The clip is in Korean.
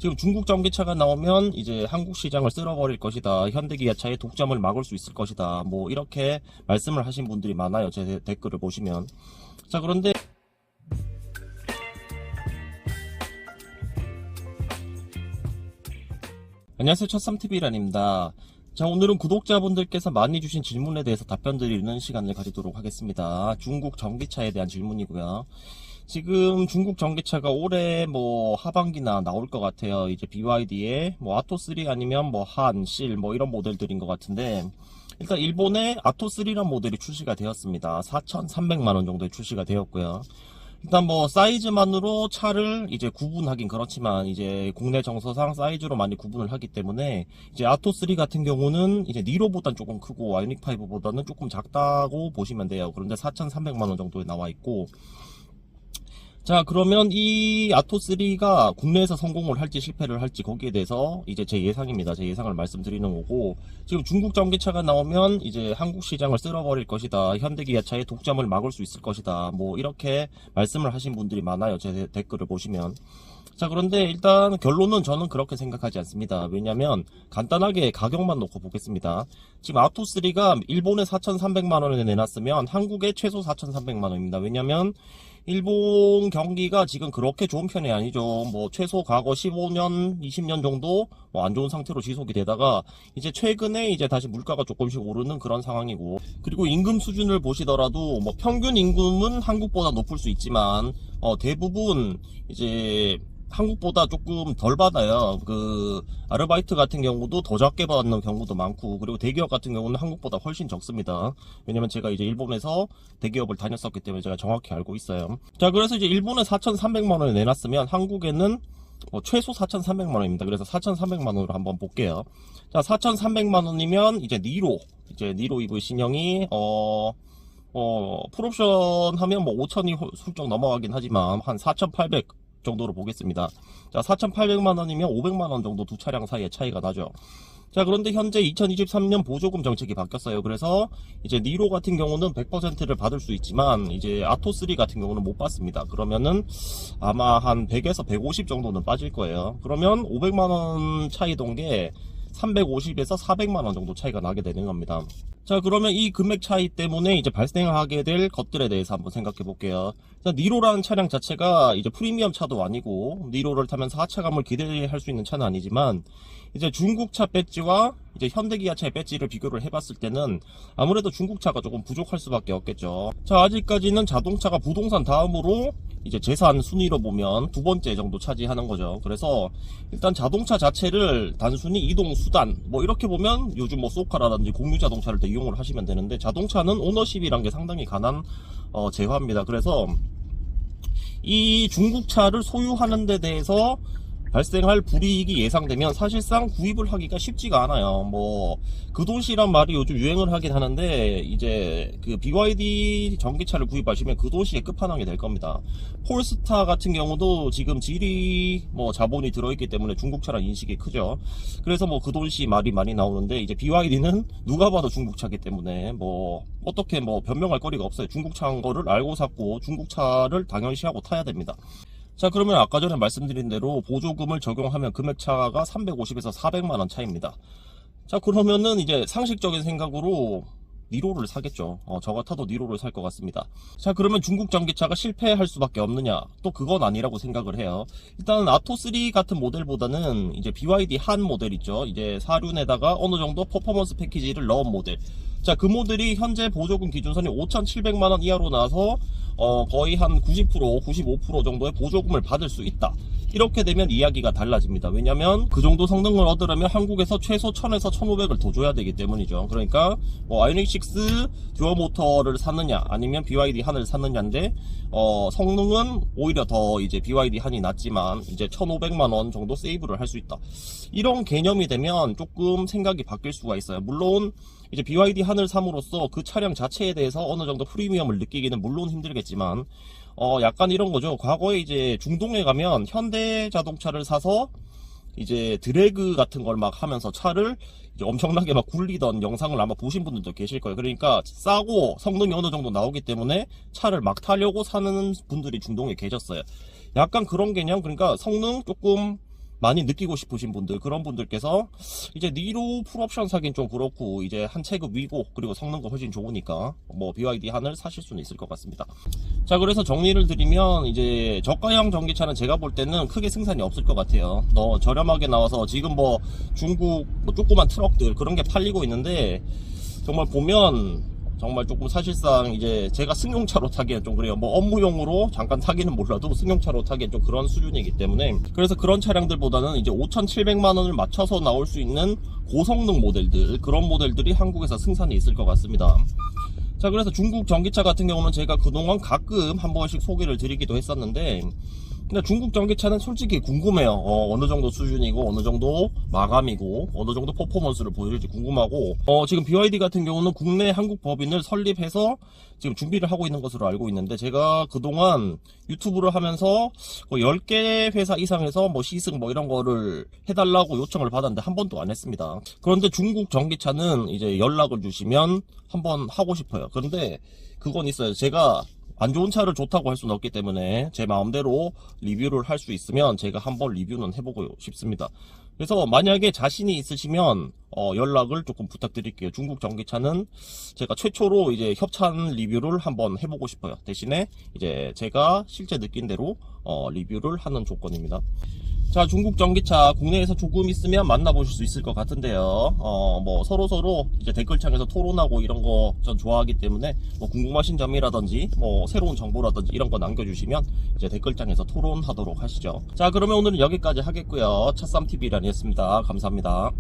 지금 중국 전기차가 나오면 이제 한국 시장을 쓸어버릴 것이다. 현대기아차의 독점을 막을 수 있을 것이다. 뭐 이렇게 말씀을 하신 분들이 많아요. 제 댓글을 보시면. 자, 그런데 안녕하세요. 첫삼TV란입니다. 자, 오늘은 구독자분들께서 많이 주신 질문에 대해서 답변 드리는 시간을 가지도록 하겠습니다. 중국 전기차에 대한 질문이고요. 지금 중국 전기차가 올해 뭐 하반기나 나올 것 같아요. 이제 BYD의 뭐 아토3 아니면 뭐 한, 실 뭐 이런 모델들인 것 같은데, 일단 일본에 아토3란 모델이 출시가 되었습니다. 4,300만원 정도에 출시가 되었고요. 일단 뭐 사이즈만으로 차를 이제 구분하긴 그렇지만 이제 국내 정서상 사이즈로 많이 구분을 하기 때문에 이제 아토3 같은 경우는 이제 니로보단 조금 크고 아이오닉5보다는 조금 작다고 보시면 돼요. 그런데 4,300만원 정도에 나와 있고, 자, 그러면 이 아토3가 국내에서 성공을 할지 실패를 할지 거기에 대해서 이제 제 예상입니다. 제 예상을 말씀드리는 거고, 지금 중국 전기차가 나오면 이제 한국 시장을 쓸어버릴 것이다. 현대기아차의 독점을 막을 수 있을 것이다. 뭐 이렇게 말씀을 하신 분들이 많아요. 제 댓글을 보시면. 자, 그런데 일단 결론은 저는 그렇게 생각하지 않습니다. 왜냐면 간단하게 가격만 놓고 보겠습니다. 지금 아토3가 일본에 4,300만원에 내놨으면 한국에 최소 4,300만원입니다. 왜냐면 일본 경기가 지금 그렇게 좋은 편이 아니죠. 뭐 최소 과거 15년, 20년 정도 뭐 안 좋은 상태로 지속이 되다가 이제 최근에 이제 다시 물가가 조금씩 오르는 그런 상황이고, 그리고 임금 수준을 보시더라도 뭐 평균 임금은 한국보다 높을 수 있지만 대부분 이제 한국보다 조금 덜 받아요. 그 아르바이트 같은 경우도 더 적게 받는 경우도 많고, 그리고 대기업 같은 경우는 한국보다 훨씬 적습니다. 왜냐면 제가 이제 일본에서 대기업을 다녔었기 때문에 제가 정확히 알고 있어요. 자, 그래서 이제 일본에 4,300만원에 내놨으면 한국에는 최소 4,300만원입니다. 그래서 4,300만원으로 한번 볼게요. 자, 4,300만원이면 이제 니로 EV 신형이 풀옵션 하면 뭐 5,000이 훌쩍 넘어가긴 하지만 한 4,800 정도로 보겠습니다. 자, 4,800만원이면 500만원 정도 두 차량 사이에 차이가 나죠. 자, 그런데 현재 2023년 보조금 정책이 바뀌었어요. 그래서 이제 니로 같은 경우는 100%를 받을 수 있지만 이제 아토3 같은 경우는 못 받습니다. 그러면은 아마 한 100에서 150 정도는 빠질 거예요. 그러면 500만원 차이 동게 350에서 400만원 정도 차이가 나게 되는 겁니다. 자, 그러면 이 금액 차이 때문에 이제 발생하게 될 것들에 대해서 한번 생각해 볼게요. 자, 니로라는 차량 자체가 이제 프리미엄 차도 아니고, 니로를 타면서 하차감을 기대할 수 있는 차는 아니지만, 이제 중국차 배지와 이제 현대기아차의 배지를 비교를 해봤을 때는 아무래도 중국차가 조금 부족할 수밖에 없겠죠. 자, 아직까지는 자동차가 부동산 다음으로 이제 재산 순위로 보면 두 번째 정도 차지하는 거죠. 그래서 일단 자동차 자체를 단순히 이동 수단 뭐 이렇게 보면 요즘 뭐 소카라든지 공유 자동차를 더 이용을 하시면 되는데, 자동차는 오너십이란 게 상당히 강한 재화입니다. 그래서 이 중국차를 소유하는 데 대해서 발생할 불이익이 예상되면 사실상 구입을 하기가 쉽지가 않아요. 뭐 그돈시란 말이 요즘 유행을 하긴 하는데, 이제 그 BYD 전기차를 구입하시면 그돈시의 끝판왕이 될 겁니다. 폴스타 같은 경우도 지금 지리 뭐 자본이 들어있기 때문에 중국차란 인식이 크죠. 그래서 뭐 그돈시 말이 많이 나오는데, 이제 BYD는 누가 봐도 중국차기 때문에 뭐 어떻게 뭐 변명할 거리가 없어요. 중국차인 거를 알고 샀고 중국차를 당연시하고 타야 됩니다. 자, 그러면 아까 전에 말씀드린 대로 보조금을 적용하면 금액차가 350에서 400만원 차이입니다. 자, 그러면은 이제 상식적인 생각으로 니로를 사겠죠. 저 같아도 니로를 살 것 같습니다. 자, 그러면 중국 전기차가 실패할 수밖에 없느냐? 또 그건 아니라고 생각을 해요. 일단 아토3 같은 모델보다는 이제 BYD 한 모델 있죠. 이제 사륜에다가 어느 정도 퍼포먼스 패키지를 넣은 모델. 자, 그 모델이 현재 보조금 기준선이 5,700만원 이하로 나와서 거의 한 90%, 95% 정도의 보조금을 받을 수 있다. 이렇게 되면 이야기가 달라집니다. 왜냐면 그 정도 성능을 얻으려면 한국에서 최소 1000에서 1500을 더 줘야 되기 때문이죠. 그러니까 뭐 아이오닉6 듀얼 모터를 샀느냐 아니면 BYD 한을 샀느냐인데, 성능은 오히려 더 이제 BYD 한이 낫지만 이제 1500만원 정도 세이브를 할 수 있다. 이런 개념이 되면 조금 생각이 바뀔 수가 있어요. 물론 이제 BYD 한을 삼으로써 그 차량 자체에 대해서 어느 정도 프리미엄을 느끼기는 물론 힘들겠지만, 약간 이런 거죠. 과거에 이제 중동에 가면 현대 자동차를 사서 이제 드래그 같은 걸 막 하면서 차를 이제 엄청나게 막 굴리던 영상을 아마 보신 분들도 계실 거예요. 그러니까 싸고 성능이 어느 정도 나오기 때문에 차를 막 타려고 사는 분들이 중동에 계셨어요. 약간 그런 개념. 그러니까 성능 조금 많이 느끼고 싶으신 분들, 그런 분들께서 이제 니로 풀옵션 사긴 좀 그렇고 이제 한 체급 위고 그리고 성능도 훨씬 좋으니까 뭐 BYD 한을 사실 수는 있을 것 같습니다. 자, 그래서 정리를 드리면 이제 저가형 전기차는 제가 볼 때는 크게 승산이 없을 것 같아요. 저렴하게 나와서 지금 뭐 중국 뭐 조그만 트럭들 그런 게 팔리고 있는데 정말 보면 정말 조금 사실상 이제 제가 승용차로 타기엔 좀 그래요. 뭐 업무용으로 잠깐 타기는 몰라도 승용차로 타기엔 좀 그런 수준이기 때문에, 그래서 그런 차량들보다는 이제 5,700만 원을 맞춰서 나올 수 있는 고성능 모델들, 그런 모델들이 한국에서 승산이 있을 것 같습니다. 자, 그래서 중국 전기차 같은 경우는 제가 그동안 가끔 한 번씩 소개를 드리기도 했었는데, 근데 중국 전기차는 솔직히 궁금해요. 어느 정도 수준이고, 어느 정도 마감이고, 어느 정도 퍼포먼스를 보여줄지 궁금하고, 지금 BYD 같은 경우는 국내 한국 법인을 설립해서 지금 준비를 하고 있는 것으로 알고 있는데, 제가 그동안 유튜브를 하면서 10개 회사 이상에서 뭐 시승 뭐 이런 거를 해달라고 요청을 받았는데 한 번도 안 했습니다. 그런데 중국 전기차는 이제 연락을 주시면 한번 하고 싶어요. 그런데 그건 있어요. 제가 안 좋은 차를 좋다고 할 수는 없기 때문에 제 마음대로 리뷰를 할 수 있으면 제가 한번 리뷰는 해보고 싶습니다. 그래서 만약에 자신이 있으시면 연락을 조금 부탁드릴게요. 중국 전기차는 제가 최초로 이제 협찬 리뷰를 한번 해보고 싶어요. 대신에 이제 제가 실제 느낀 대로 리뷰를 하는 조건입니다. 자, 중국 전기차 국내에서 조금 있으면 만나보실 수 있을 것 같은데요. 뭐 서로 이제 댓글창에서 토론하고 이런 거 전 좋아하기 때문에 뭐 궁금하신 점이라든지 뭐 새로운 정보라든지 이런 거 남겨주시면 이제 댓글창에서 토론하도록 하시죠. 자, 그러면 오늘은 여기까지 하겠고요. 차쌈TV란이었습니다. 감사합니다.